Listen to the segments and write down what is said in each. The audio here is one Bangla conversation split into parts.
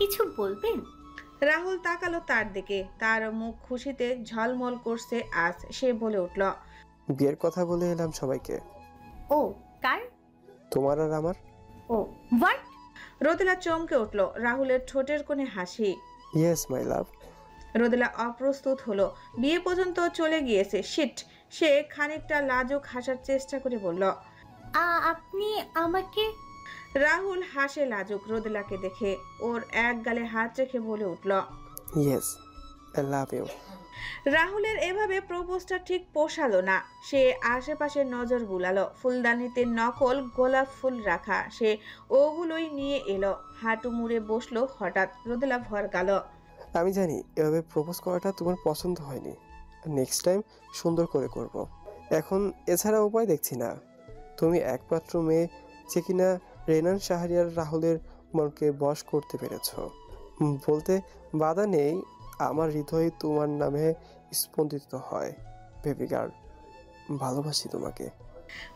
কিছু বলবেন? রাহুল তাকালো তার দিকে, তার মুখ খুশিতে ঝলমল করছে আজ। সে বলে উঠল, বিয়ের কথা বলে এলাম সবাইকে। ও, কার? তোমার আর আমার। ও, হোয়াট? রোদেলা চমকে উঠল। রাহুলের ঠোঁটের কোণে হাসি। ইয়েস মাই লাভ। রোদেলা অপ্রস্তুত হলো, বিয়ে পর্যন্ত চলে গিয়েছে। শিট। সে খানিকটা লাজুক হাসার চেষ্টা করে বলল, আপনি আমাকে? রাহুল হাসে লাজুক রোদেলাকে দেখে। ওর এক গালে হাত রেখে বলে উঠল, ইয়েস, আই লাভ ইউ। রাহুলের এভাবে প্রপোজটা ঠিক পোষালো না। সে আশেপাশে নজর বুলালো। ফুলদানিতে নকল গোলাপ ফুল রাখা, সে ওগুলোই নিয়ে এলো। হাঁটু মুড়ে বসলো। হঠাৎ রোদেলা ভরকাল, আমি জানি এভাবে প্রপোজ করাটা তোমার পছন্দ হয়নি। নেক্সট টাইম সুন্দর করে করব। এখন এছাড়া উপায় দেখছি না। তুমি একমাত্র মেয়ে যে কিনা রেনান শাহরিয়ার রাহুলের মনকে বশ করতে পেরেছ। বলতে বাধা নেই, আমার হৃদয় তোমার নামে স্পন্দিত হয়। বেবি গার্ল, ভালোবাসি তোমাকে।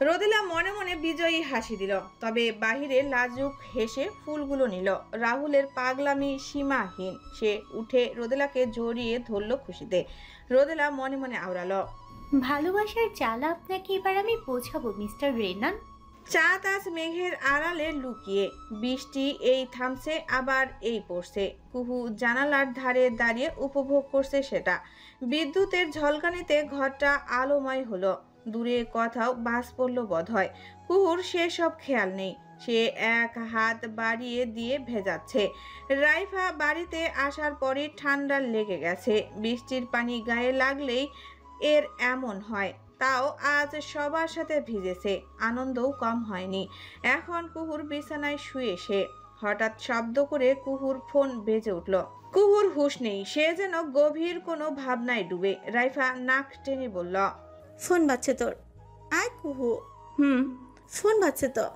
রোদেলা মনে মনে বিজয়ী হাসি দিল, তবে বাহিরে লাজুক হেসে ফুলগুলো নিল। রাহুলের পাগলামি সীমাহীন। সে উঠে রোদেলাকে জড়িয়ে ধরল খুশিতে। রোদেলা মনে মনে আওড়ালো, ভালোবাসার জ্বালা আপনাকে এবার আমি বোঝাবো মিস্টার রেনান। চাঁদ আজ মেঘের আড়ালে লুকিয়ে। বৃষ্টি এই থামছে আবার এই পড়ছে। কুহু জানালার ধারে দাঁড়িয়ে উপভোগ করছে সেটা। বিদ্যুতের ঝলকানিতে ঘরটা আলোময় হলো। দূরে কোথাও বাস পড়ল বোধহয়। কুহুর সেসব খেয়াল নেই। সে এক হাত বাড়িয়ে দিয়ে ভেজাচ্ছে। রাইফা বাড়িতে আসার পরই ঠান্ডা লেগে গেছে। বৃষ্টির পানি গায়ে লাগলেই এর এমন হয়। তাও আজ সবার সাথে ভিজেছে, আনন্দও কম হয়নি। এখন কুহুর বিছানায় শুয়ে সে। হঠাৎ শব্দ করে কুহুর ফোন বেজে উঠল। কুহুর হুঁশ নেই, সে যেন গভীর কোনো ভাবনায় ডুবে। রাইফা নাক টেনে বলল, ফোন বাজছে তোর। আয় কুহু। ফোন বাজছে তো।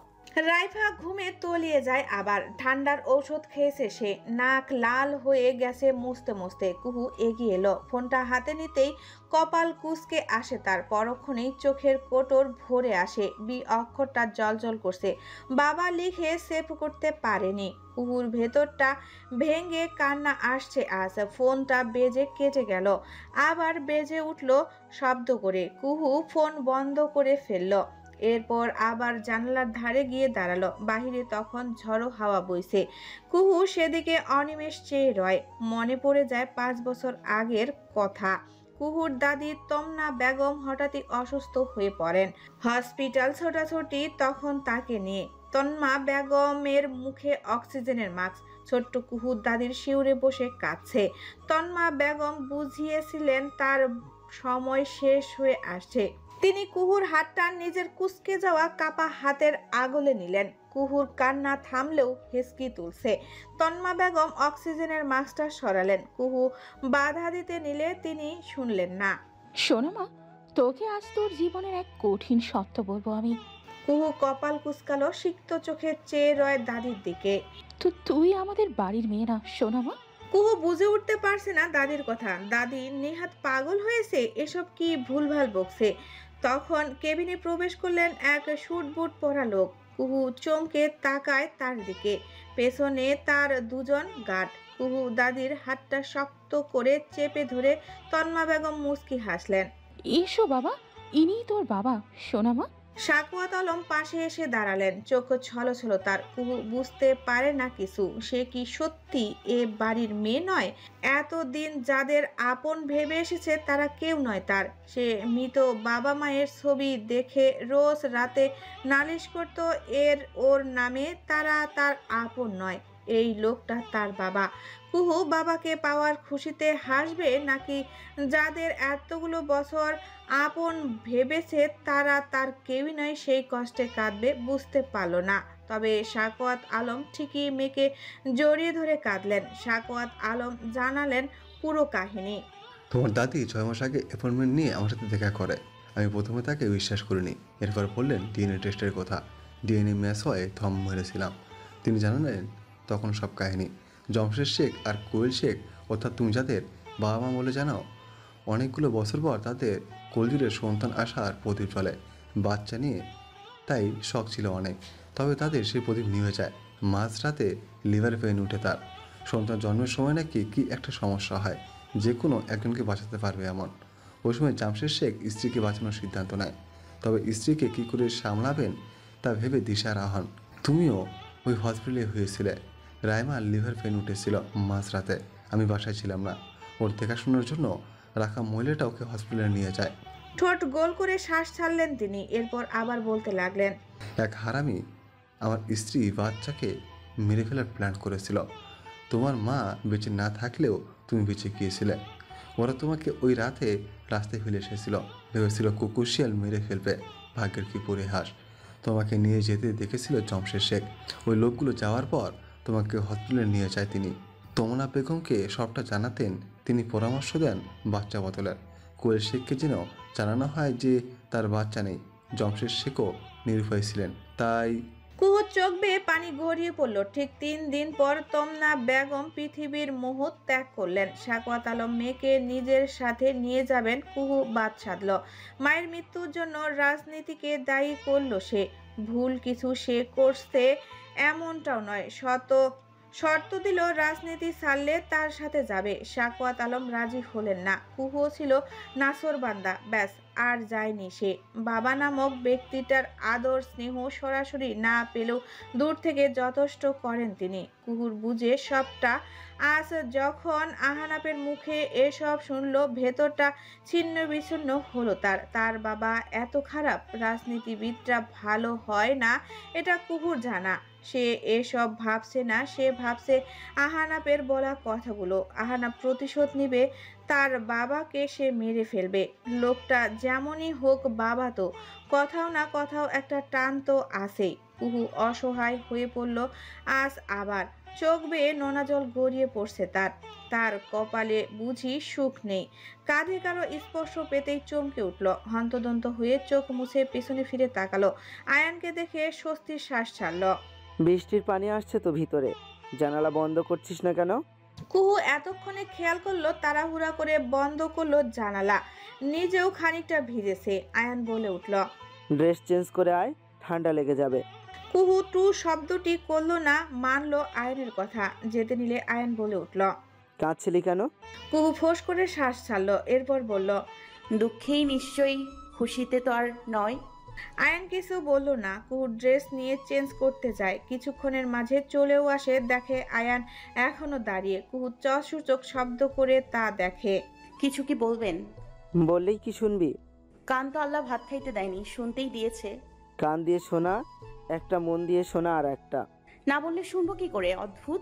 রাইফা ঘুমে তলিয়ে যায় আবার। ঠান্ডার ঔষধ খেয়েছে সে। নাক লাল হয়ে গেছে মুছতে মুছতে। কুহু এগিয়ে এলো। ফোনটা হাতে নিতেই কপাল কুঁচকে আসে তার। পরক্ষণেই চোখের কোটর ভরে আসে। বি অক্ষরটা জলজল করছে। বাবা লিখে সেভ করতে পারেনি। কুহুর ভেতরটা ভেঙে কান্না আসছে আজ। ফোনটা বেজে কেটে গেল। আবার বেজে উঠল শব্দ করে। কুহু ফোন বন্ধ করে ফেলল। এরপর আবার জানালার ধারে গিয়ে দাঁড়ালো। বাহিরে তখন ঝড়ো হাওয়া বইছে। কুহু সেদিকে অনিমেষ চেয়ে রয়। মনে পড়ে যায় 5 বছর আগের কথা। কুহুর দাদি তমনা বেগম হঠাৎই অসুস্থ হয়ে পড়েন। হসপিটাল ছোটাছুটি তখন তাকে নিয়ে। তন্মা বেগমের মুখে অক্সিজেনের মাস্ক। ছোট্ট কুহুর দাদির শিউরে বসে কাঁদছে। তন্মা বেগম বুঝিয়েছিলেন তার সময় শেষ হয়ে আসছে। তিনি কুহুর হাতটা নিজের কুঁচকে যাওয়া কাপা হাতের আগলে নিলেন। কুহুর কান্না থামলেও হেসকি তুলছে। তন্মা বেগম অক্সিজেনের মাস্কটা সরালেন। কুহু বাধা দিতে নিলে তিনি শুনলেন না। শোনো মা, তোকে আজ তোর জীবনের এক কঠিন সত্য বলবো আমি। কুহু কপাল কুঁচকালো, সিক্ত চোখে চেয়ে রয় দাদির দিকে। তো তুই আমাদের বাড়ির মেয়ে না সোনা মা? কুহু বুঝে উঠতে পারছে না দাদির কথা। দাদি নেহাত পাগল হয়েছে, এসব কি ভুলভাল বকছে। তখন কেবিনে প্রবেশ করলেন এক স্যুট বুট পরা লোক। কুহু চমকে তাকায় তার দিকে। পেছনে তার দুজন গার্ড। কুহু দাদির হাতটা শক্ত করে চেপে ধরে তন্মা বেগম মুচকি হাসলেন। এসো বাবা, ইনি তোর বাবা সোনা মা। সাকুয়াত আলম পাশে এসে দাঁড়ালেন। চোখ ছলছল তার। কুহু বুঝতে পারে না কিছু। সে কি সত্যি এ বাড়ির মেয়ে নয়? এতদিন যাদের আপন ভেবে এসেছে তারা কেউ নয় তার। সে মৃত বাবা মায়ের ছবি দেখে রোজ রাতে নালিশ করত ওর নামে। তারা তার আপন নয়। এই লোকটা তার বাবা। কুহু বাবাকে পাওয়ার খুশিতে হাসবে, নাকি যাদের এতগুলো বছর আপন ভেবেছে তারা তার কেউই নয় সেই কষ্টে কাঁদবে? বুঝতে পারল না। তবে সাকুয়াত আলম ঠিকই মেয়েকে জড়িয়ে ধরে কাঁদলেন। সাকুয়াত আলম জানালেন পুরো কাহিনী। তোমার দাদি 6 মাস আগে অ্যাপয়েন্টমেন্ট নিয়ে আমার সাথে দেখা করে। আমি প্রথমে তাকে বিশ্বাস করিনি। এরপর বললেন ডিএনএ টেস্টের কথা। ডিএনএ ম্যাচ হয়ে থম মেরেছিলাম। তিনি জানালেন তখন সব কাহিনী। জমশেদ শেখ আর কোয়েল শেখ, অর্থাৎ তুমি যাদের বাবা মা বলে জানাও, অনেকগুলো বছর পর তাদের কলজুরের সন্তান আসার প্রদীপ জ্বলে বাচ্চা নিয়ে। তাই শখ ছিল অনেক। তবে তাদের সেই প্রদীপ নিভে যায়। মাঝরাতে লিভার পেইন উঠে তার। সন্তান জন্মের সময় নাকি কি একটা সমস্যা হয়, যে কোনো একজনকে বাঁচাতে পারবে এমন। ওই সময় জামশেদ শেখ স্ত্রীকে বাঁচানোর সিদ্ধান্ত নেয়, তবে স্ত্রীকে কী করে সামলাবেন তা ভেবে দিশাহারা হন। তুমিও ওই হসপিটালে হয়েছিলে। রাইমার লিভার পেন উঠেছিল মাঝরাতে, আমি বাসায় ছিলাম না। ওর দেখাশোনার জন্য রাখা মহিলাটা ওকে হসপিটালে নিয়ে যায়। ঠোঁট গোল করে শ্বাস ছাড়লেন তিনি, এরপর আবার বলতে লাগলেন, এক হারামি আমার স্ত্রী বাচ্চাকে মেরে ফেলার প্ল্যান করেছিল। তোমার মা বেঁচে না থাকলেও তুমি বেঁচে গিয়েছিলে। ওরা তোমাকে ওই রাতে রাস্তায় ফেলে এসেছিল, ভেবেছিল কুকুরশিয়াল মেরে ফেলবে। ভাগ্যের কি পরিহাস, তোমাকে নিয়ে যেতে দেখেছিল জামশেদ শেখ। ওই লোকগুলো যাওয়ার পর তোমাকে হসপিটালে নিয়ে যায় তিনি। তমনা বেগমকে সবটা জানাতেন, তিনি পরামর্শ দেন বাচ্চা বদলের। কোয়েল শেখকে যেন জানানো হয় যে তার বাচ্চা নেই। জামশেদ শেখও নিরুপায় ছিলেন, তাই কুহুর চোখ বেয়ে পানি গড়িয়ে পড়ল। ঠিক 3 দিন পর তমনা বেগম পৃথিবীর মোহ ত্যাগ করলেন। সাকওয়াত আলম মেয়েকে নিজের সাথে নিয়ে যাবেন, কুহু বাদ সাধল। মায়ের মৃত্যুর জন্য রাজনীতিকে দায়ী করল সে। ভুল কিছু সে করছে এমনটাও নয়, শর্ত দিল রাজনীতি ছাড়লে তার সাথে যাবে। সাকওয়াত আলম রাজি হলেন না। কুহু ছিল নাসরবান্দা, ব্যাস আর যায়নি সে। বাবা নামক ব্যক্তিটার আদর স্নেহ সরাসরি না পেলেও দূর থেকে যথেষ্ট করেন তিনি। কুহুর বুঝে সবটা। আজ যখন আহানাপের মুখে এসব শুনল, ভেতরটা ছিন্ন বিচ্ছিন্ন হলো তার বাবা এত খারাপ, রাজনীতিবিদরা ভালো হয় না, এটা কুহুর জানা। সে এসব ভাবছে না, সে ভাবছে আহানাপের বলা কথাগুলো। আহানাপ প্রতিশোধ নিবে, তার বাবাকে সে মেরে ফেলবে। লোকটা যেমনই হোক বাবা তো, কোথাও না কোথাও একটা টান তো আছেই। কুহু অসহায় হয়ে পড়ল আজ আবার। চোখ বেয়ে নোনা জল গড়িয়ে পড়ছে তার কপালে বুঝি সুখ নেই। কাঁধে কারো স্পর্শ পেতেই চমকে উঠল। হন্তদন্ত হয়ে চোখ মুছে পেছনে ফিরে তাকালো। আয়ানকে দেখে স্বস্তির শ্বাস ছাড়ল। বৃষ্টির পানি আসছে তো ভিতরে, জানালা বন্ধ করছিস না কেন? কুহু এতক্ষণে খেয়াল করলো, তাড়াহুড়া করে বন্ধ করলো জানালা। নিজেও খানিকটা ভিজেছে। আয়ান বলে উঠল, ড্রেস চেঞ্জ করে আয়, ঠান্ডা লেগে যাবে। কুহু টু শব্দটি করলো না, মানলো আয়নের কথা। যেতে নিলে আয়ান বলে উঠল, কাঁদছিলি কেন? কুহু ফোঁস করে শ্বাস ছাড়লো, এরপর বলল, দুঃখেই নিশ্চয়ই, খুশিতে তো আর নয়। আয়ান কিছু বলল না। কুহু ড্রেস নিয়ে চেঞ্জ করতে যায়। কিছুক্ষণের মাঝে চলেও আসে, দেখে আয়ান এখনো দাঁড়িয়ে। কুহু সূচক শব্দ করে তা দেখে। কিছু কি বলবেন? বললেই কি শুনবি? কান তো আল্লাহ ভাত খাইতে দেয়নি, শুনতেই দিয়েছে। কান দিয়ে শোনা একটা, মন দিয়ে শোনা আর একটা। না বললে শুনবো কি করে? অদ্ভুত।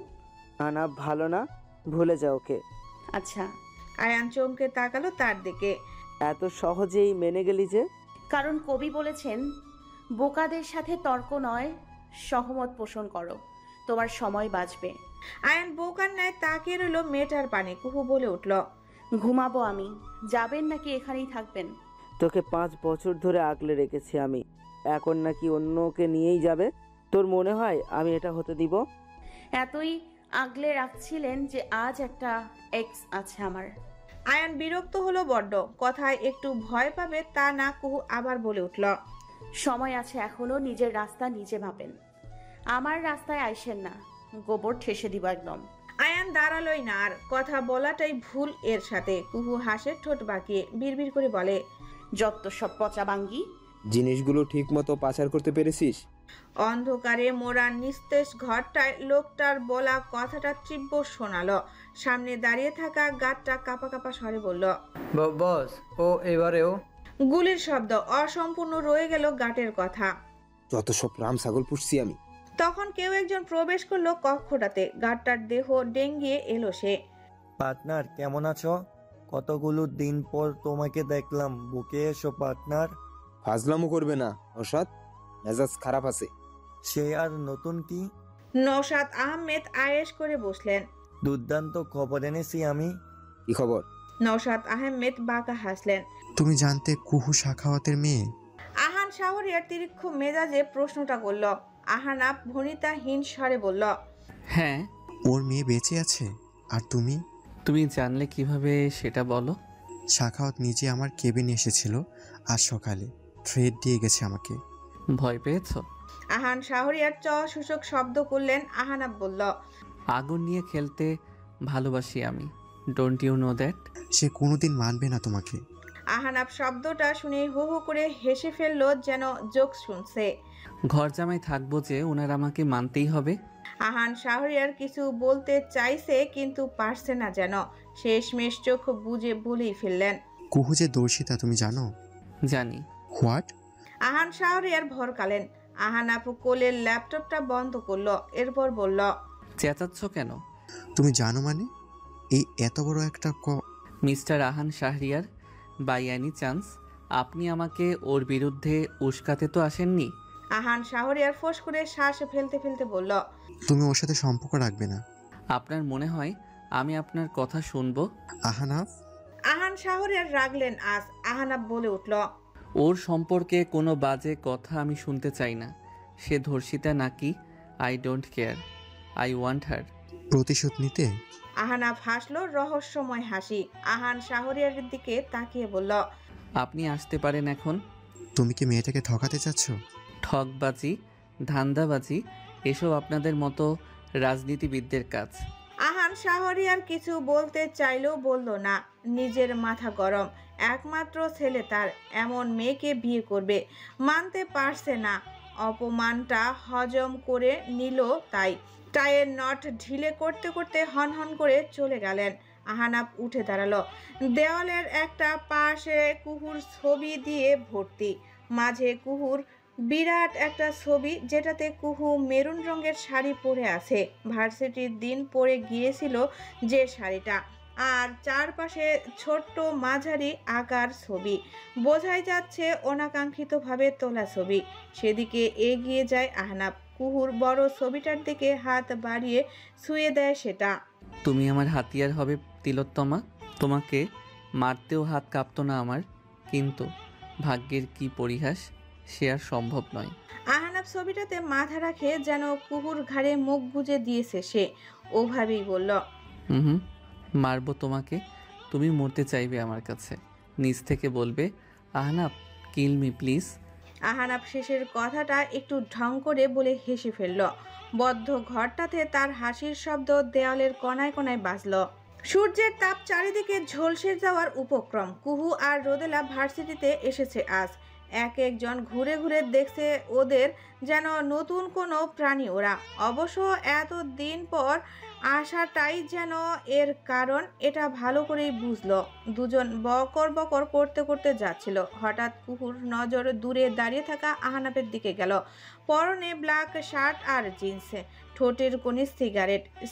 আনা ভালো না, ভুলে যা ওকে। আচ্ছা। আয়ান চমকে তাকালো তার দিকে। এত সহজেই মেনে গেলি যে? কারণ কবি বলেছেন, বোকাদের সাথে তর্ক নয়, সহমত পোষণ করো, তোমার সময় বাঁচবে। আয়ান বোকার ন্যায় তাকিয়ে রইল মেয়েটার পানে। কুহু বলে উঠল, ঘুমাবো আমি। যাবেন নাকি এখানেই থাকবেন? তোকে 5 বছর ধরে আগলে রেখেছি আমি, এখন নাকি অন্যকে নিয়েই যাবে? তোর মনে হয় আমি এটা হতে দিব? এতই আগলে রাখছিলেন যে আজ একটা এক্স আছে আমার। আয়ান বিরক্ত হলো বড্ড। কথায় একটু ভয় পাবে তা না। কুহু আবার বলে উঠল, সময় আছে এখনো, নিজের রাস্তা নিজে ভাবেন। আমার রাস্তায় আইসেন না, গোবর ঠেসে দিব একদম। আয়ান দাঁড়ালোই না আর। কথা বলাটাই ভুল এর সাথে। কুহু হাসে ঠোঁট বাঁকিয়ে, বিড়বিড় করে বলে, যত সব পচা বাঙ্গি। জিনিসগুলো ঠিক মতো পাচার করতে পেরেছিস? অন্ধকারে মোড়া নিস্তেজ ঘরটায় লোকটার বলা কথাটা তীব্র শোনালো। সামনে দাঁড়িয়ে থাকা গাতটা কাঁপা কাঁপা স্বরে বলল, বস, ও এবারেও? গুলির শব্দ। অসম্পূর্ণ রয়ে গেল গাটের কথা। যত সব রাম ছাগল পুষছি আমি। তখন কেউ একজন প্রবেশ করলো কক্ষটাতে। গাটটার দেহ ডেঙ্গিয়ে এলো সে। পার্টনার কেমন আছো? কতগুলো দিন পর তোমাকে দেখলাম, বুকে এসো পার্টনার। ফাজলামো করবে না নওশাদ, মেজাজ খারাপ আছে। সে আর নতুন কি? নওশাদ আহমেদ আয়েশ করে বসলেন। দুর্দান্ত খবর এনেছি আমি। কি খবর? নওশাদ আহমেদ বাঁকা হাসলেন। তুমি জানতে কুহু সাখাওয়াতের মেয়ে? আহান শাহরিয়ার তিরিক্ষ মেজাজে প্রশ্নটা করল। আহানা ভনিতাহীন স্বরে বলল, হ্যাঁ। ওর মেয়ে বেঁচে আছে? আর তুমি জানলে কিভাবে সেটা বলো? সাখাওয়াত নিজে আমার কেবিনে এসেছিল আজ সকালে, থ্রেড দিয়ে গেছে আমাকে। ভয় পেয়েছো? আহান শাহরিয়ার সূচক শব্দ করলেন। আহানা বলল, আগুন নিয়ে খেলতে ভালোবাসি আমি। Don't you know that? সে কোনোদিন মানবে না তোমাকে। আহানাব শব্দটা শুনে হো হো করে হেসে ফেলল, যেন জোক শুনছে। ঘর জামাই থাকবো যে ওনার আমাকে মানতেই হবে? আহান শাহরিয়ার কিছু বলতে চাইছে কিন্তু পারছে না যেন। শেষমেশ চোখ বুজে বলেই ফেললেন, কুহু যে দর্শিতা তুমি জানো? জানি। হোয়াট? আহান শাহরিয়ার ভরকালেন। আহানাব কোলের ল্যাপটপটা বন্ধ করলো, এরপর বলল, চেঁচাচ্ছ কেন? তুমি জানো মানে? এই এত বড় একটা mister Ahaan Shahriar, by any chance আপনি আমাকে ওর বিরুদ্ধে উস্কাতে তো আসেননি? আহান শাহরিয়ার ফোঁস করে শ্বাস ফেলতে ফেলতে বলল, তুমি ওর সাথে সম্পর্ক রাখবে না। আপনার মনে হয় আমি আপনার কথা শুনবো? আহানাফ। আহান শাহরিয়ার রাগলেন আজ। আহানাব বলে উঠল, ওর সম্পর্কে কোনো বাজে কথা আমি শুনতে চাই না। সে ধর্ষিতা নাকি I don't care, I want হার। প্রতিশোধ নিতে? আহানাব হাসলো রহস্যময় হাসি। আহান শাহরিয়ারের দিকে তাকিয়ে বলল, আপনি আসতে পারেন এখন। তুমি কি মেয়েটাকে ঠকাতে চাচ্ছ? ঠকবাজি, ধান্দাবাজি এসব আপনাদের মতো রাজনীতিবিদদের কাজ। আহান শাহরিয়ার কিছু বলতে চাইলেও বলল না। নিজের মাথা গরম, একমাত্র ছেলে তার, এমন মেয়েকে বিয়ে করবে, মানতে পারছে না। অপমানটা হজম করে নিল তাই। টাইয়ের নট ঢিলে করতে করতে হনহন করে চলে গেলেন। আহানাব উঠে দাঁড়ালো। দেওয়ালের একটা পাশে কুহুর ছবি দিয়ে ভর্তি, মাঝে কুহুর বিরাট একটা ছবি, যেটাতে কুহু মেরুন রঙের শাড়ি পরে আছে, ভার্সিটির দিন পরে গিয়েছিল যে শাড়িটা, আর চারপাশে ছোট্ট মাঝারি আকার ছবি, বোঝাই যাচ্ছে অনাকাঙ্ক্ষিতভাবে তোলা ছবি। সেদিকে এগিয়ে যায় আহনাব। কুহুর বড় ছবিটার দিকে হাত বাড়িয়ে ছুঁয়ে দেয় সেটা। তুমি আমার হাতিয়ার হবে তিলোত্তমা। তোমাকে মারতেও হাত কাঁপতো না আমার, কিন্তু ভাগ্যের কি পরিহাস, সে আর সম্ভব নয়। আহনাব ছবিটাতে মাথা রাখে, যেন কুহুর ঘাড়ে মুখ গুজে দিয়েছে সে। ওভাবেই বলল, হুম, মারবো তোমাকে। তুমি মরতে চাইবে আমার কাছে, নিজ থেকে বলবে আহনাব কিল মি প্লিজ। আহনাব শেষের কথাটা একটু ঢং করে বলে হেসে ফেলল। বদ্ধ ঘরটাতে তার হাসির শব্দ দেওয়ালের কোনায় কোনায় বাজল। সূর্যের তাপ চারিদিকে ঝলসে যাওয়ার উপক্রম। কুহু আর রোদেলা ভার্সিটিতে এসেছে আজ। এক একজন ঘুরে ঘুরে দেখছে ওদের, যেন নতুন কোনো প্রাণী ওরা। অবশ্য এত দিন পর আসাটাই যেন এর কারণ, এটা ভালো করেই বুঝলো। দুজন বকর বকর করতে করতে যাচ্ছিল। হঠাৎ কুহুর নজর দূরে দাঁড়িয়ে থাকা আহনাবের দিকে গেল। পরনে ব্ল্যাক শার্ট আর জিন্স, ঠোঁটের কোণে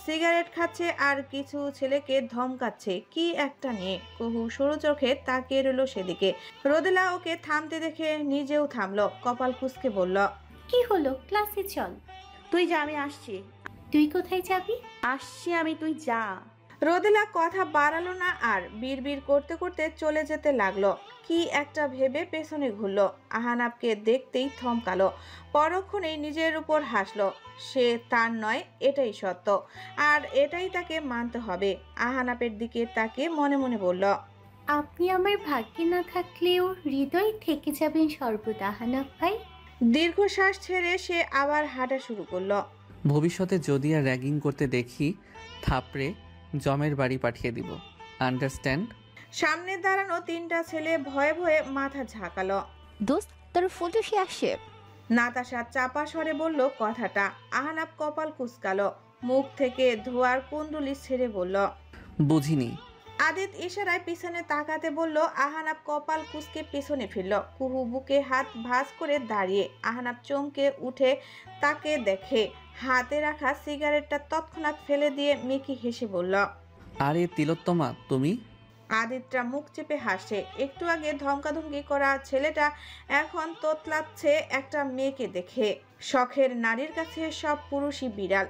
সিগারেট খাচ্ছে আর কিছু ছেলেকে ধমকাচ্ছে কি একটা নিয়ে। কুহু সরু চোখে তাকিয়ে রইল সেদিকে। রোদেলা ওকে থামতে দেখে নিজেও থামলো, কপাল কুঁচকে বলল, কি হলো, ক্লাসে চল। তুই যা, আমি আসছি। তুই কোথায় যাবি? আসছি আমি, তুই যা। রোদেলা কথা বাড়ালো না আর, বিড়বিড় করতে করতে চলে যেতে লাগলো। কি একটা ভেবে পেছনে ঘুরলো। আহনাবকে দেখতেই থমকালো। পরক্ষণেই নিজের উপর হাসলো। সে তার নয়, এটাই সত্য, আর এটাই তাকে মানতে হবে। আহনাবের দিকে তাকে মনে মনে বলল, আপনি আমার ভাগ্যে না থাকলেও হৃদয় থেকে যাবেন সর্বদা আহনাব ভাই। দীর্ঘশ্বাস ছেড়ে সে আবার হাঁটা শুরু করলো। ভবিষ্যতে যদি আর র্যাগিং করতে দেখি, থাপড়ে জমের বাড়ি পাঠিয়ে দিব, আন্ডারস্ট্যান্ড? সামনে দাঁড়ানো তিনটা ছেলে ভয়ে ভয়ে মাথা ঝাঁকালো। দোস্ত তোর ফটো সে আসে। নাতাশা চাপা স্বরে বলল কথাটা। আহনাব কপাল কুঁচকালো, মুখ থেকে ধোয়ার কুণ্ডলি ছেড়ে বলল, বুঝিনি। আদিত ইশারায় পিছনে তাকাতে বলল। আহনাব কপাল কুঁচকে পিছনে ফিরল। কুহু বুকে হাত ভাঁজ করে দাঁড়িয়ে। আহনাব চমকে উঠে তাকে দেখে। হাতে রাখা সিগারেটটা তৎক্ষণাৎ ফেলে দিয়ে মেকি হেসে বলল, আরে তিলোত্তমা তুমি? আদিতটা মুখ চেপে হাসে। একটু আগে ধমকাধমকি করা ছেলেটা এখন তোতলাচ্ছে একটা মেয়েকে দেখে। শখের নারীর কাছে সব পুরুষই বিড়াল,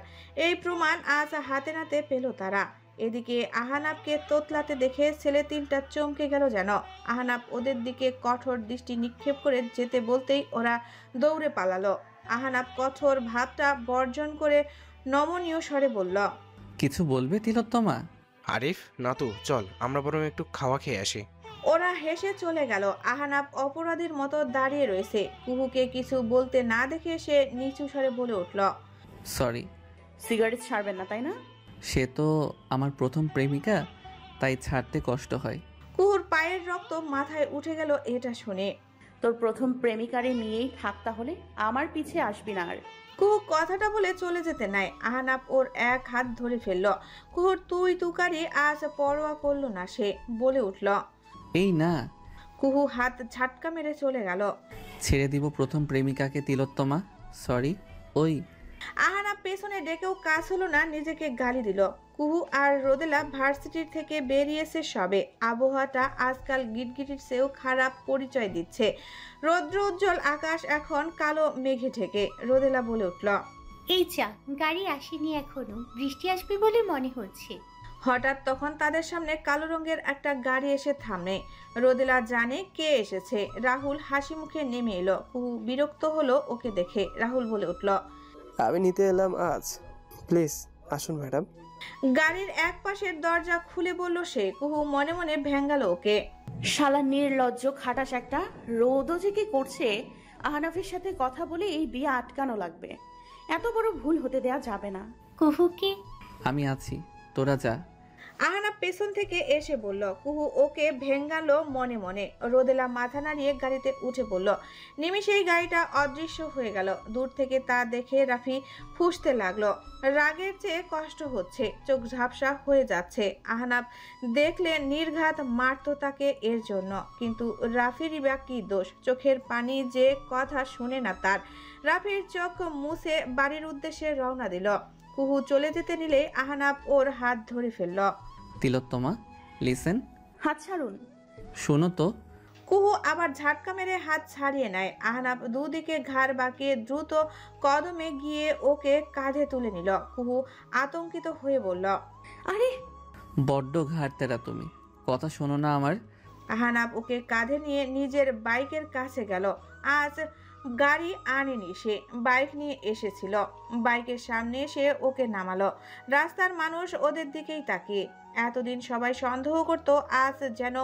এই প্রমাণ আজ হাতে নাতে পেল তারা। এদিকে আহনাবকে তোতলাতে দেখে ছেলে তিনটা চমকে গেল যেন। আহনাব ওদের দিকে কঠোর দৃষ্টি নিক্ষেপ করে যেতে বলতেই ওরা দৌড়ে পালালো। আহনাব কঠোর ভাবটা বর্জন করে নমনীয় স্বরে বলল, কিছু বলবে তিলোত্তমা? আরিফ না তো, চল আমরা বরং একটু খাওয়া খেয়ে আসি। ওরা হেসে চলে গেল। আহনাব অপরাধীর মতো দাঁড়িয়ে রয়েছে। কুহুকে কিছু বলতে না দেখে সে নিচু স্বরে বলে উঠল, সরি। সিগারেট ছাড়বেন না তাই না? সে তো আমার প্রথম প্রেমিকা, তাই ছাড়তে কষ্ট হয়। কুহুর পায়ের রক্ত মাথায় উঠে গেল এটা শুনে। তোর প্রথম প্রেমিকারে নিয়েই থাক তাহলে, আমার পিছে আসবি না আর। কুহু কথাটা বলে চলে যেতে নাই। আহনাফ ওর এক হাত ধরে ফেলল। কুহুর তুই তুকারি আজ পরোয়া করলো না, সে বলে উঠল, এই না। কুহু হাত ঝাটকা মেরে চলে গেল। ছেড়ে দিব প্রথম প্রেমিকাকে তিলোত্তমা, সরি। ওই আহনাফ পেছনে ডেকেও কাজ হলো না, নিজেকে গালি দিল। কুহু আর রোদেলা ভার্সিটির থেকে বেরিয়েছে সবে। আবহাওয়াটা আজকাল গিটগিটির চেয়েও খারাপ পরিচয় দিচ্ছে। রৌদ্র উজ্জ্বল আকাশ এখন কালো মেঘে ঢেকে। রোদেলা বলে উঠল, এই যা, গাড়ি আসেনি এখনো, বৃষ্টি আসবে বলে মনে হচ্ছে। হঠাৎ তখন তাদের সামনে কালো রঙের একটা গাড়ি এসে থামে। রোদেলা জানে কে এসেছে। রাহুল হাসি মুখে নেমে এলো। কুহু বিরক্ত হলো ওকে দেখে। রাহুল বলে উঠল, আমি নিতে এলাম আজ, প্লিজ আসুন ম্যাডাম। গাড়ির এক পাশের দরজা খুলে বলল সে। কুহু মনে মনে ভেঙ্গালো ওকে। শালা নির্লজ্জ খাটাস একটা, রোদও যে কি করছে। আহনাফের সাথে কথা বলে এই বিয়ে আটকানো লাগবে। এত বড় ভুল হতে দেয়া যাবে না। কুহুকে আমি আছি, তোরা যা। আহনাফ পেছন থেকে এসে বলল। কুহু ওকে ভেঙ্গালো মনে মনে। রোদেলা মাথা নাড়িয়ে গাড়িতে উঠে পড়ল। নিমিষেই গাড়িটা অদৃশ্য হয়ে গেল। দূর থেকে তা দেখে রাফি ফুঁসতে লাগলো। রাগের চেয়ে কষ্ট হচ্ছে, চোখ ঝাপসা হয়ে যাচ্ছে। আহনাফ দেখলে নির্ঘাত মারত তাকে এর জন্য, কিন্তু রাফিরই বা কি দোষ? চোখের পানি যে কথা শুনে না তার। রাফির চোখ মুছে বাড়ির উদ্দেশ্যে রওনা দিল। কুহু চলে যেতে নিলে আহনাফ ওর হাত ধরে ফেলল। তিলোত্তমা লিসেন। হাত ছাড়ুন। শোনো তো। কুহু আবার ঝাটকা মেরে হাত ছাড়িয়ে নেয়। আহনাফ দুদিকে ঘাড় বাঁকিয়ে দ্রুত কদমে গিয়ে ওকে কাঁধে তুলে নিল। কুহু আতঙ্কিত হয়ে বলল, আরে বড্ড ঘাড়তেরা তুমি, কথা শোনো না আমার। আহনাফ ওকে কাঁধে নিয়ে নিজের বাইকের কাছে গেল। আজ গাড়ি আনেনি সে, বাইক নিয়ে এসেছিল। বাইকের সামনে এসে ওকে নামালো। রাস্তার মানুষ ওদের দিকেই তাকিয়ে। এতদিন সবাই সন্দেহ করত, আজ যেন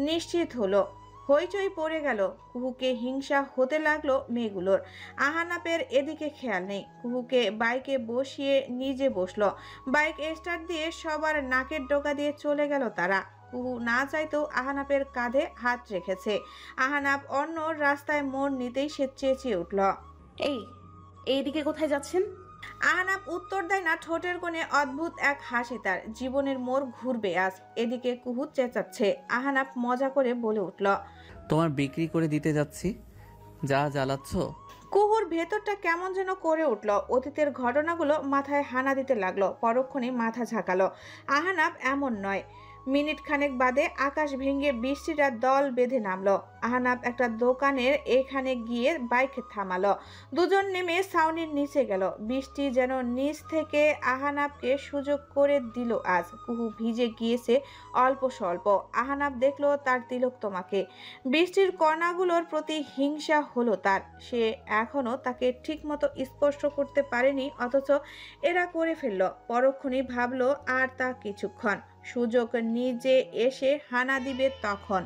নিশ্চিত হলো। হইচই পড়ে গেল। কুহুকে হিংসা হতে লাগলো মেয়েগুলোর। আহনাফের এদিকে খেয়াল নেই। কুহুকে বাইকে বসিয়ে নিজে বসলো। বাইক স্টার্ট দিয়ে সবার নাকের ডোকা দিয়ে চলে গেল তারা। কুহু না চাইতেও আহনাফের কাঁধে হাত রেখেছে। আহনাফ অন্য রাস্তায় মোড় নিতেই সে চেঁচিয়ে উঠল, এইদিকে কোথায় যাচ্ছেন? আহনাফ উত্তর দেয় না। ঠোঁটের কোণে অদ্ভুত এক হাসি তার। জীবনের মোড় ঘুরবে আজ। এদিকে কুহু চেঁচাচ্ছে। আহনাফ মজা করে বলে উঠল, তোমার বিক্রি করে দিতে যাচ্ছি, যা জ্বালাচ্ছ। কুহুর ভেতরটা কেমন যেন করে উঠল। অতীতের ঘটনাগুলো মাথায় হানা দিতে লাগলো। পরক্ষণে মাথা ঝাঁকালো। আহনাফ এমন নয়। মিনিট খানেক বাদে আকাশ ভেঙে বৃষ্টিটা দল বেঁধে নামলো। আহনাফ একটা দোকানের এখানে গিয়ে বাইক থামালো। দুজন নেমে ছাউনির নিচে গেল। বৃষ্টি যেন নিচ থেকে আহনাফকে সুযোগ করে দিল আজ। কুহু ভিজে গিয়েছে অল্প স্বল্প। আহনাফ দেখলো তার তিলোত্তমাকে। বৃষ্টির কণাগুলোর প্রতি হিংসা হলো তার। সে এখনো তাকে ঠিকমতো স্পর্শ করতে পারেনি, অথচ এরা করে ফেললো। পরক্ষণেই ভাবলো আর তা কিছুক্ষণ, সুযোগ নিজে এসে হানা দিবে তখন।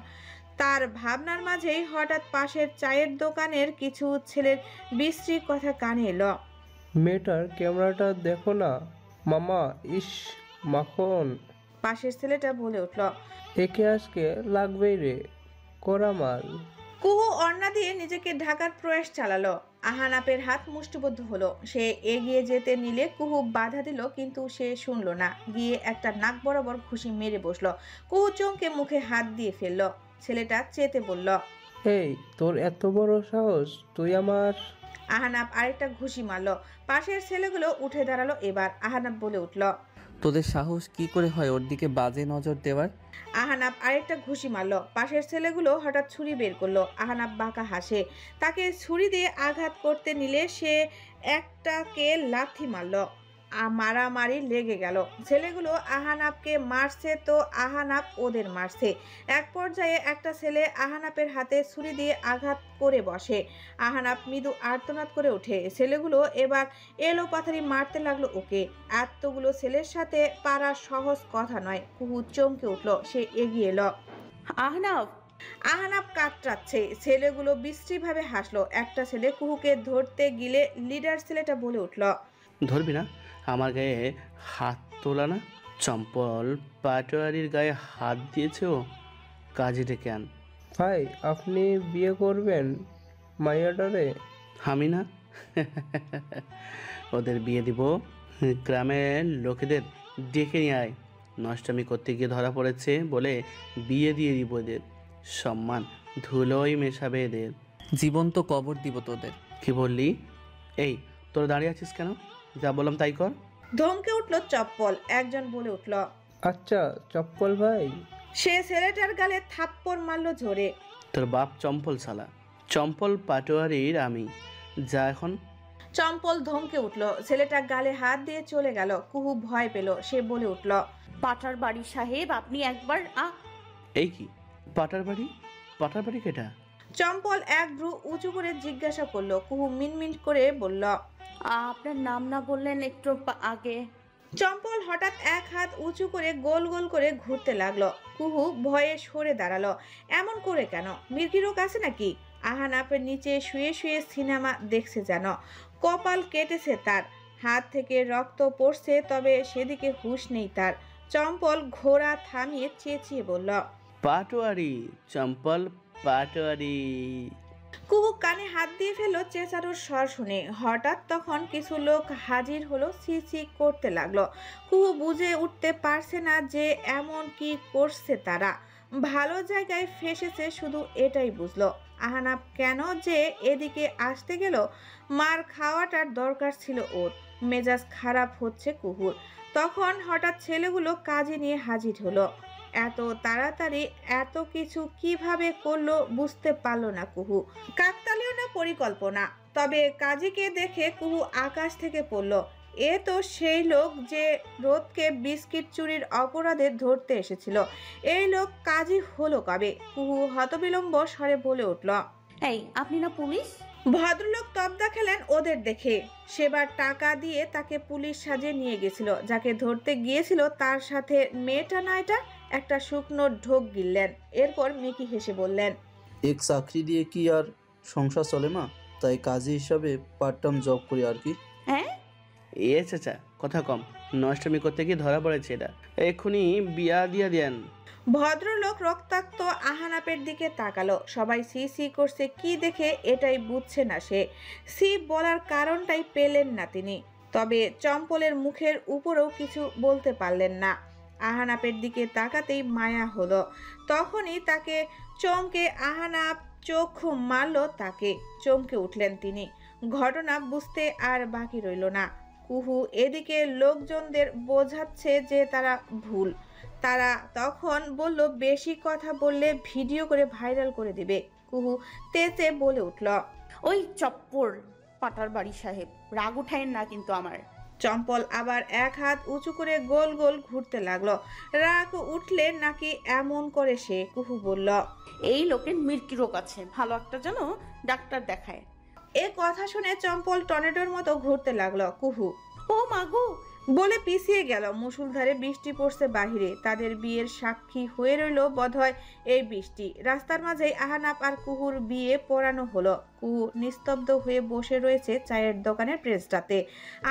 তার ভাবনার মাঝেই হঠাৎ পাশের চায়ের দোকানের কিছু ছেলের বিশ্রী কথা কানে এলো। মেয়েটার ক্যামেরাটা দেখো না মামা, ইস মাখন। পাশের ছেলেটা বলে উঠল, একে আজকে লাগবেই রে, করা মাল। কুহু ওড়না দিয়ে নিজেকে ঢাকার প্রয়াস চালালো। আহনাফের হাত মুষ্টিবদ্ধ হলো। সে এগিয়ে যেতে নিলে কুহু বাধা দিল, কিন্তু সে শুনলো না। গিয়ে একটা নাক বরাবর ঘুষি মেরে বসলো। কুহু চমকে মুখে হাত দিয়ে ফেললো। ছেলেটা চেতে বলল, এই তোর এত বড় সাহস, তুই আমার। আহনাফ আরেকটা ঘুষি মারলো। পাশের ছেলেগুলো উঠে দাঁড়ালো। এবার আহনাফ বলে উঠল, তোদের সাহস কি করে হয় ওর দিকে বাজে নজর দেওয়ার? আহনাফ আরেকটা ঘুষি মারলো। পাশের ছেলেগুলো হঠাৎ ছুরি বের করলো। আহনাফ বাঁকা হাসে। তাকে ছুরি দিয়ে আঘাত করতে নিলে সে একটাকে লাথি মারলো। মারামারি লেগে গেল। ছেলেগুলো আহনাফকে মারছে তো আহনাফ ওদের মারছে। এক পর্যায়ে একটা ছেলে আহনাফের হাতে ছুরি দিয়ে আঘাত করে বসে। আহনাফ মৃদু আর্তনাদ করে ওঠে। ছেলেগুলো এবার এলো পাথারি মারতে লাগলো ওকে। এতগুলো ছেলের সাথে পারা সহজ কথা নয়। কুহু চমকে উঠল। সে এগিয়ে এলো। আহনাফ কাতরাচ্ছে। ছেলেগুলো বিশ্রীভাবে হাসলো। একটা ছেলে কুহুকে ধরতে গেলে লিডার ছেলেটা বলে উঠল, ধরবি না, আমার গায়ে হাত তোলা না? চম্পল পাটোয়ারির গায়ে হাত দিয়েছে ও, কাজে ডেকে আন। ভাই আপনি বিয়ে করবেন মাইয়াটারে? আমি না, ওদের বিয়ে দিব। গ্রামের লোকেদের ডেকে নিয়ে আয়, নষ্টামি করতে গিয়ে ধরা পড়েছে বলে বিয়ে দিয়ে দিব এদের। সম্মান ধুলোই মেশাবে এদের। জীবন্ত কবর দিব তোদের। কি বললি? এই তোরা দাঁড়িয়ে আছিস কেন? যা বললাম তাই কর। ধমকে উঠল চপ্পল। একজন বলে উঠল, আচ্ছা চপ্পল ভাই। সে ছেলেটার গালে থাপ্পড় মারল জোরে। তোর বাপ চম্পল শালা। চম্পল পাটোয়ারির আমি। যা এখন। চম্পল ধমকে উঠল। ছেলেটা গালে হাত দিয়ে চলে গেল। কুহু ভয় পেল। সে বলে উঠল, পাঠার বাড়ি সাহেব আপনি একবার এই কি পাটার বাড়ি? পাটার বাড়ি কেটা? চম্পল এক ভ্রু উঁচু করে জিজ্ঞাসা করলো। কুহু মিনমিন করে বলল, আপনার নাম না বললেন একটু আগে। চম্পল হঠাৎ এক হাত উঁচু করে গোল গোল করে ঘুরতে লাগলো। কুহু ভয়ে সরে দাঁড়ালো। এমন করে কেন? মির্গি রোগ আছে নাকি? আহানাপের নিচে শুয়ে শুয়ে সিনেমা দেখছে যেন। কপাল কেটেছে তার, হাত থেকে রক্ত পড়ছে, তবে সেদিকে হুঁশ নেই তার। চম্পল ঘোড়া থামিয়ে চেঁচিয়ে বলল, পাটোয়ারি, চম্পল পাটোয়ারি। কুহু কানে হাত দিয়ে ফেললো চেঁচানোর স্বর শুনে। হঠাৎ তখন কিছু লোক হাজির হলো, ছি ছি করতে লাগলো। কুহু বুঝে উঠতে পারছে না যে এমন কি করছে তারা। ভালো জায়গায় ফেসেছে শুধু এটাই বুঝলো। আহানাপ কেন যে এদিকে আসতে গেল? মার খাওয়াটার দরকার ছিল ওর। মেজাজ খারাপ হচ্ছে কুহুর। তখন হঠাৎ ছেলেগুলো কাজে নিয়ে হাজির হলো। এত তাড়াতাড়ি এত কিছু কিভাবে করলো বুঝতে পারলো না কুহু। কাকতালীয় না পরিকল্পনা? তবে কাজীকে দেখে কুহু আকাশ থেকে পড়লো। এ তো সেই লোক যে রোদকে বিস্কিট চুরির অপরাধে ধরতে এসেছিল। এই লোক কাজী হলো কবে? কুহু হতবিলম্ব স্বরে বলে উঠল, এই আপনি না পুলিশ? ভদ্রলোক তবদা খেলেন ওদের দেখে। সেবার টাকা দিয়ে তাকে পুলিশ সাজিয়ে নিয়ে গেছিল। যাকে ধরতে গিয়েছিল তার সাথে মেয়েটা না এটা? একটা শুকনো ঢোক গিললেন। এরপর মিকি হেসে বললেন, এক চাকরি দিয়ে কি আর সংসার চলে মা? তাই কাজী হিসাবে পার্ট টাইম জব করি আর কি। হ্যাঁ এ চাচা কথা কম, নষ্টামি করতে গিয়ে ধরা পড়েছে এটা। এক্ষুনি বিয়া দিয়া দেন। ভদ্রলোক রক্তাক্ত আহানাপের দিকে তাকালো। সবাই সি সি করছে কি দেখে এটাই বুঝছে না সে। সি বলার কারণটাই পেলেন না তিনি। তবে চম্পলের মুখের উপরেও কিছু বলতে পারলেন না। আহানাপের দিকে তাকাতেই মায়া হলো। তখনই তাকে চমকে আহানাপ চোখ মারল তাকে। চমকে উঠলেন তিনি। ঘটনা বুঝতে আর বাকি রইল না। কুহু এদিকে লোকজনদের বোঝাচ্ছে যে তারা ভুল। তারা তখন বলল বেশি কথা বললে ভিডিও করে ভাইরাল করে দিবে। কুহু তেতে বলে উঠল, ওই চপ্পর পাটার বাড়ি সাহেব, রাগ উঠায়েন না কিন্তু আমার। চম্পল আবার এক হাত উঁচু করে গোল গোল ঘুরতে লাগলো। রাগ উঠলে নাকি এমন করে সে? কুহু বলল, এই লোকের মির্কি রোগ আছে, ভালো একটা যেন ডাক্তার দেখায়। এ কথা শুনে চম্পল টর্নেডোর মতো ঘুরতে লাগলো। কুহু ও মাগো বলে পিছিয়ে গেল। মুষলধারে বৃষ্টি পড়ছে বাহিরে। তাদের বিয়ের সাক্ষী হয়ে রইল বোধহয় এই বৃষ্টি। রাস্তার মাঝেই আহানাপ আর কুহুর বিয়ে পড়ানো হলো। কুহু নিস্তব্ধ হয়ে বসে রয়েছে চায়ের দোকানের প্রেসটাতে।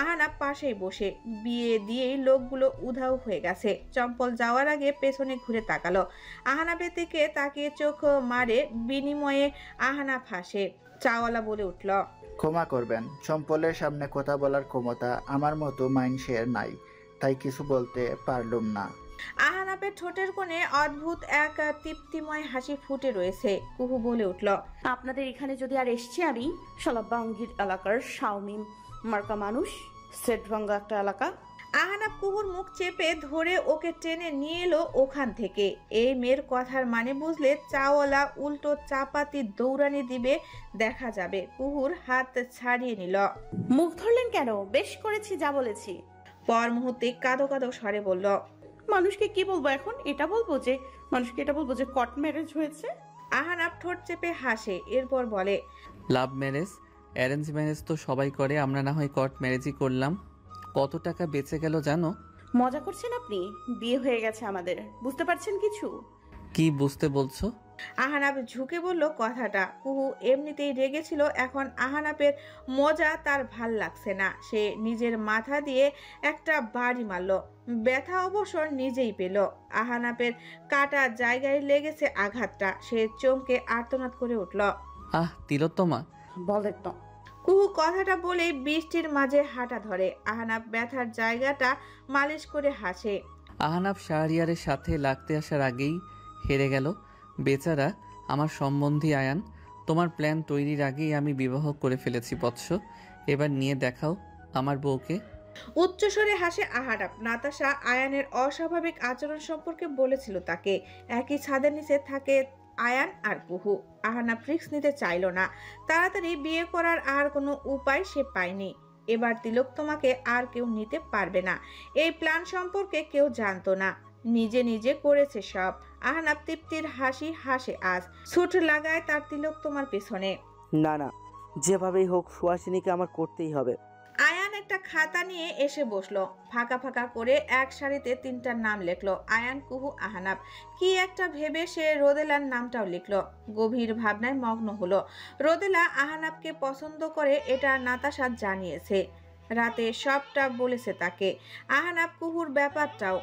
আহানাপ পাশেই বসে। বিয়ে দিয়েই লোকগুলো উধাও হয়ে গেছে। চম্পল যাওয়ার আগে পেছনে ঘুরে তাকালো। আহানাপের দিকে তাকিয়ে চোখ মারে বিনিময়ে আহানাপ হাসে। চাওয়ালা বলে উঠল, ক্ষমা করবেন, চম্পলের সামনে কথা বলার ক্ষমতা আমার মতো মাইন্ডসের নাই, তাই কিছু বলতে পারলুম না। আহানাপের ঠোঁটের কোণে অদ্ভুত এক তৃপ্তিময় হাসি ফুটে রয়েছে। কুহু বলে উঠল, আপনাদের এখানে যদি আর এসছি আমি, শালা বাঙ্গির এলাকার শাওমিম মার্কা মানুষ, সেটভাঙ্গা একটা এলাকা। আহানাপ কুহুর মুখ চেপে ধরে ওকে টেনে নিয়ে এলো ওখান থেকে। এই মেয়ের কথার মানে বুঝলে চাওয়ালা উল্টো চাপাতি দৌড়ানি দিবে দেখা যাবে। কুহুর হাত ছাড়িয়ে নিল। মুখ ধরলেন কেন? বেশ করেছি যা বলেছি। পর মুহূর্তে কাঁদো কাঁদো স্বরে বলল, মানুষকে কি বলবো এখন? এটা বলবো যে কট ম্যারেজ হয়েছে। আহানাপ ঠোঁট চেপে হাসে। এরপর বলে, লাভ ম্যারেজ অ্যারেঞ্জ ম্যারেজ তো সবাই করে, আমরা না হয় কট ম্যারেজই করলাম। কত টাকা বেঁচে গেল জানো? মজা করছেন আপনি? বিয়ে হয়ে গেছে আমাদের, বুঝতে পারছেন কিছু? কি বুঝতে বলছো? আহানাপ ঝুঁকে বলল কথাটা। কুহু এমনিতেই রেগেছিল, এখন আহানাপের মজা তার ভাল লাগছে না। সে নিজের মাথা দিয়ে একটা বাড়ি মারল, ব্যথা অবশ্য নিজেই পেল। আহানাপের কাটা জায়গায় লেগেছে আঘাতটা। সে চমকে আর্তনাদ করে উঠল। আহ তিলোত্তমা, বলেন তো। কুহু কথাটা বলেই বৃষ্টির মাঝে হাঁটা ধরে। আহানাপ ব্যথার জায়গাটা মালিশ করে হাসে। আহনাফ শাহরিয়ারের সাথে লাগতে আসার আগেই হেরে গেল বেচারা আমার সম্বন্ধী আয়ান। তোমার প্ল্যান তৈরির আগেই আমি বিবাহ করে ফেলেছি বৎস। এবার নিয়ে দেখাও আমার বউকে। উচ্চস্বরে হাসে আহানাপ। নাতাশা আয়ানের অস্বাভাবিক আচরণ সম্পর্কে বলেছিল তাকে। একই ছাদের নিচে থাকে আয়ান আর কুহু। আহানাপ রিস্ক নিতে চাইল না। তাড়াতাড়ি বিয়ে করার আর কোনো উপায় সে পায়নি। এবার তিলোত্তমাকে আর কেউ নিতে পারবে না। এই প্ল্যান সম্পর্কে কেউ জানতো না, নিজে নিজে করেছে সব। আহানাপ তৃপ্তির হাসি হাসে আজ, ছুট লাগায় তার তিলোত্তমার পেছনে। না না, যেভাবেই হোক সুহাসিনীকে আমার করতেই হবে। আয়ান একটা খাতা নিয়ে এসে বসলো। ফাঁকা ফাঁকা করে এক সারিতে 3টা নাম লিখলো, আয়ান, কুহু, আহানাপ। কি একটা ভেবে সে রোদেলার নামটাও লিখলো। গভীর ভাবনায় মগ্ন হলো। রোদেলা আহানাপকে পছন্দ করে, এটা নাতাশা জানিয়েছে। রাতে সবটা বলেছে তাকে। আহানাপ কুহুর ব্যাপারটাও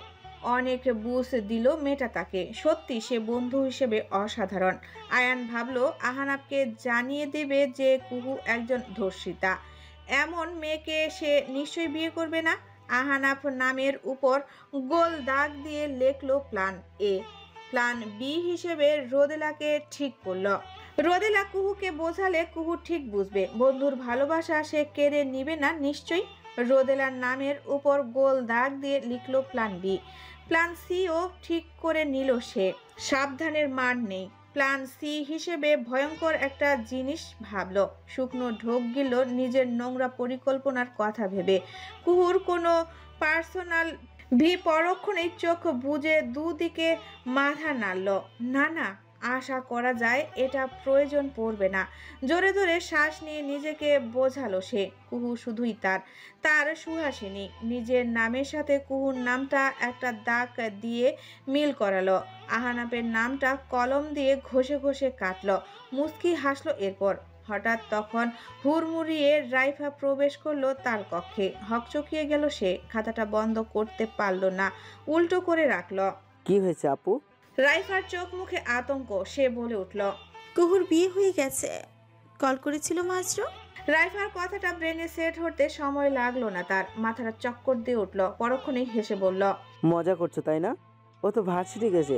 অনেক বুঝ দিল মেয়েটা তাকে। সত্যি সে বন্ধু হিসেবে অসাধারণ। আয়ান ভাবলো আহানাপকে জানিয়ে দেবে যে কুহু একজন ধর্ষিতা। এমন মেয়েকে সে নিশ্চয়ই বিয়ে করবে না। আহানাপ নামের উপর গোল দাগ দিয়ে লেখলো প্ল্যান এ। প্ল্যান বি হিসেবে রোদেলাকে ঠিক করলো। রোদেলা কুহুকে বোঝালে কুহু ঠিক বুঝবে। বন্ধুর ভালোবাসা সে কেড়ে নিবে না নিশ্চয়ই। রোদেলার নামের উপর গোল দাগ দিয়ে লিখলো প্ল্যান বি। প্ল্যান সিও ঠিক করে নিল সে। সাবধানের মান নেই। প্ল্যান সি হিসেবে ভয়ঙ্কর একটা জিনিস ভাবলো। শুকনো ঢোক গিল নিজের নোংরা পরিকল্পনার কথা ভেবে। কুহুর কোনো পার্সোনাল পরক্ষণেই চোখ বুজে দুদিকে মাথা নাড়ল। না না, আশা করা যায় এটা প্রয়োজন পড়বে না। জোরে জোরে শ্বাস নিয়ে নিজেকে বোঝালো সে। কুহু শুধুই তার সুহাসিনী। নিজের নামের সাথে কুহুর নামটা একটা দাগ দিয়ে মিল করালো। আহানাপের নামটা কলম দিয়ে ঘষে ঘষে কাটলো। মুচকি হাসলো। এরপর হঠাৎ তখন হুড়মুড়িয়ে রাইফা প্রবেশ করলো তার কক্ষে। হকচকিয়ে গেল সে। খাতাটা বন্ধ করতে পারল না, উল্টো করে রাখলো। কি হয়েছে আপু? রাইফার চোখ মুখে আতঙ্ক। সে বলে উঠল, কুহুর বিয়ে হয়ে গেছে। কল করেছিল মাত্র। রাইফার কথাটা ব্রেনে সেট হতে সময় লাগলো না তার। মাথাটা চক্কর দিয়ে উঠল। পরক্ষণেই হেসে বলল, মজা করছো তাই না? ও তো ভার্সিটি গেছে।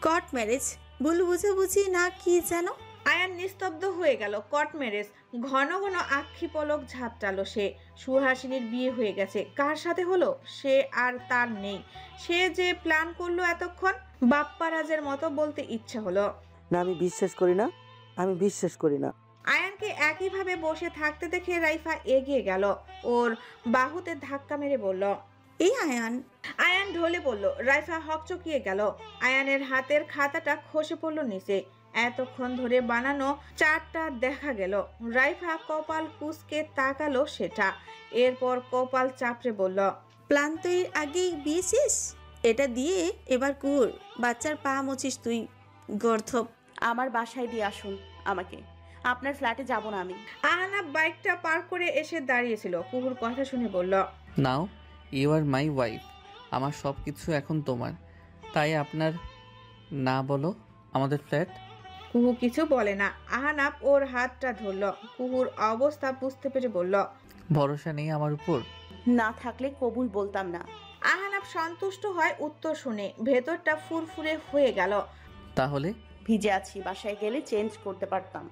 কট ম্যারেজ, ভুল বুঝাবুঝি না কি যেন। আয়ান নিস্তব্ধ হয়ে গেল। কট ম্যারেজ? ঘন ঘন আক্ষি পলক ঝাপটালো সে। সুহাসিনীর বিয়ে হয়ে গেছে। কার সাথে হলো সে আর তার নেই। সে যে প্ল্যান করলো এতক্ষণ। বাপ্পারাজের মতো বলতে ইচ্ছা হলো। না, আমি বিশ্বাস করি না, আমি বিশ্বাস করি না। আয়ানকে একইভাবে বসে থাকতে দেখে রাইফা এগিয়ে গেল। ওর বাহুতে ধাক্কা মেরে বলল, এই আয়ান। আয়ান ঢলে পড়ল। রাইফা হকচকিয়ে গেল। আয়ানের হাতের খাতাটা খসে পড়ল নিচে। এতক্ষণ ধরে বানানো চারটা দেখা গেল। রাইফা কপাল কুঁচকে তাকালো সেটা। এরপর কপাল চাপড়ে বলল, প্ল্যান তৈরির আগেই বিয়ে শেষ। এটা দিয়ে এবার কুহুর বাচ্চার পা মুছিস তুই, গর্ধব। আমার বাসায় দিয়ে আসুন আমাকে, আপনার ফ্ল্যাটে যাব না আমি। আহানাপ বাইকটা পার করে এসে দাঁড়িয়েছিল। কুহুর কথা শুনে বলল, now you R my wife. আমার সব কিছু এখন তোমার। তাই আপনার না বলো আমাদের ফ্ল্যাট। কুহু কিছু বলে না। আহানাপ ওর হাতটা ধরল। কুহুর অবস্থা বুঝতে পেরে বলল, ভরসা নেই আমার উপর? না থাকলে কবুল বলতাম না। আহানাপ সন্তুষ্ট হয় উত্তর শুনে। ভেতরটা ফুরফুরে হয়ে গেল। তাহলে ভিজে আছি, বাসায় গেলে চেঞ্জ করতে পারতাম।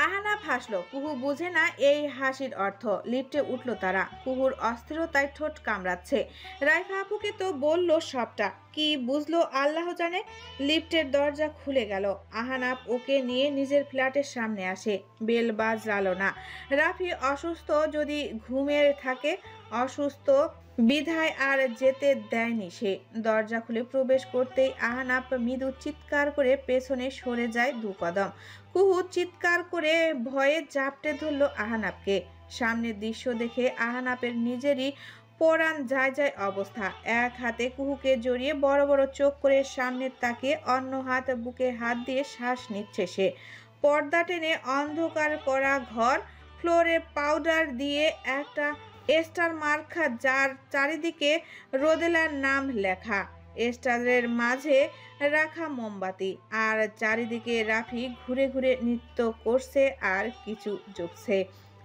আহানাপ হাসলো। কুহু বুঝে না এই হাসির অর্থ। লিফটে উঠলো তারা। কুহুর অস্থিরতায় ঠোঁট কামড়াচ্ছে। রাইফা আপুকে তো বললো সবটা, কি বুঝলো আল্লাহ জানে। লিফটের দরজা খুলে গেল। আহানাপ ওকে নিয়ে নিজের ফ্ল্যাটের সামনে আসে। বেল বাজলো না। রাফি অসুস্থ, যদি ঘুমিয়ে থাকে। অসুস্থ বিধায় আর যেতে দেয়নি সে। দরজা খুলে প্রবেশ করতেই আহানাপ মৃদু চিৎকার করে পেছনে সরে যায় 2 কদম। কুহু চিৎকার করে ভয়ে জাপটে ধরল আহানাপকে। সামনের দৃশ্য দেখে আহানাপের নিজেরই পরাণ যায় যায় অবস্থা। এক হাতে কুহুকে জড়িয়ে বড় বড় চোখ করে সামনে তাকিয়ে অন্য হাত বুকে হাত দিয়ে শ্বাস নিচ্ছে সে। পর্দা টেনে অন্ধকার করা ঘর, ফ্লোরে পাউডার দিয়ে একটা স্টার মার্কা, যার চারিদিকে রোদেলার নাম লেখা, স্টারের মাঝে রাখা মোমবাতি, আর চারিদিকে রাফি ঘুরে ঘুরে নৃত্য করছে আর কিছু জপছে।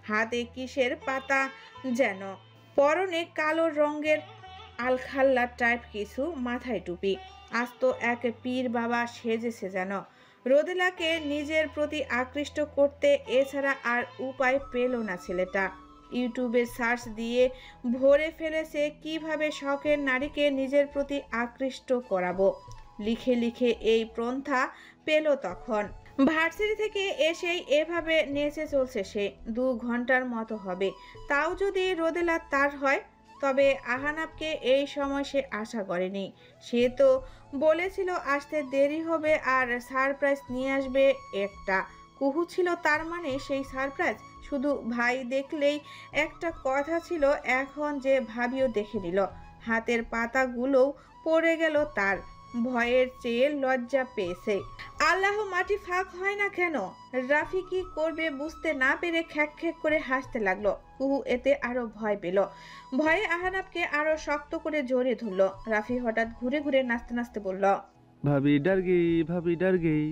হাতে কিসের পাতা যেন, পরনে কালো রঙের আলখাল্লা টাইপ কিছু, মাথায় টুপি। আজ তো এক পীর বাবা সেজেছে যেন। রোদেলাকে নিজের প্রতি আকৃষ্ট করতে এছাড়া আর উপায় পেল না ছেলেটা। ইউটিউবে সার্চ দিয়ে ভরে ফেলেছে কিভাবে শখের নারীকে নিজের প্রতি আকৃষ্ট করাবো। লিখে লিখে এই পন্থা পেল তখন। ভার্সিটি থেকে এসেই এভাবে নেচে চলছে সে। 2 ঘন্টার মতো হবে। তাও যদি রোদেলা তার হয়, তবে আহানাবকে এই সময় সে আশা করেনি। সে তো বলেছিল আসতে দেরি হবে আর সারপ্রাইজ নিয়ে আসবে একটা। কুহু ছিল তার মানে সেই সারপ্রাইজ। শুধু ভাই দেখলেই একটা কথা ছিল, এখন যে ভাবিও দেখে নিল। হাতের পাতাগুলোও পড়ে গেল তার। ভয়ের চেয়ে লজ্জা পেয়েছে। আল্লাহ, মাটি ফাঁক হয় না কেন? রাফি কি করবে বুঝতে না পেরে খ্যাক খ্যাক করে হাসতে লাগলো। কুহু এতে আরো ভয় পেল। ভয়ে আহানাবকে আরো শক্ত করে জড়িয়ে ধরলো। রাফি হঠাৎ ঘুরে ঘুরে নাচতে নাচতে বলল, ভাবি ডর গেই, ভাবি ডর গেই।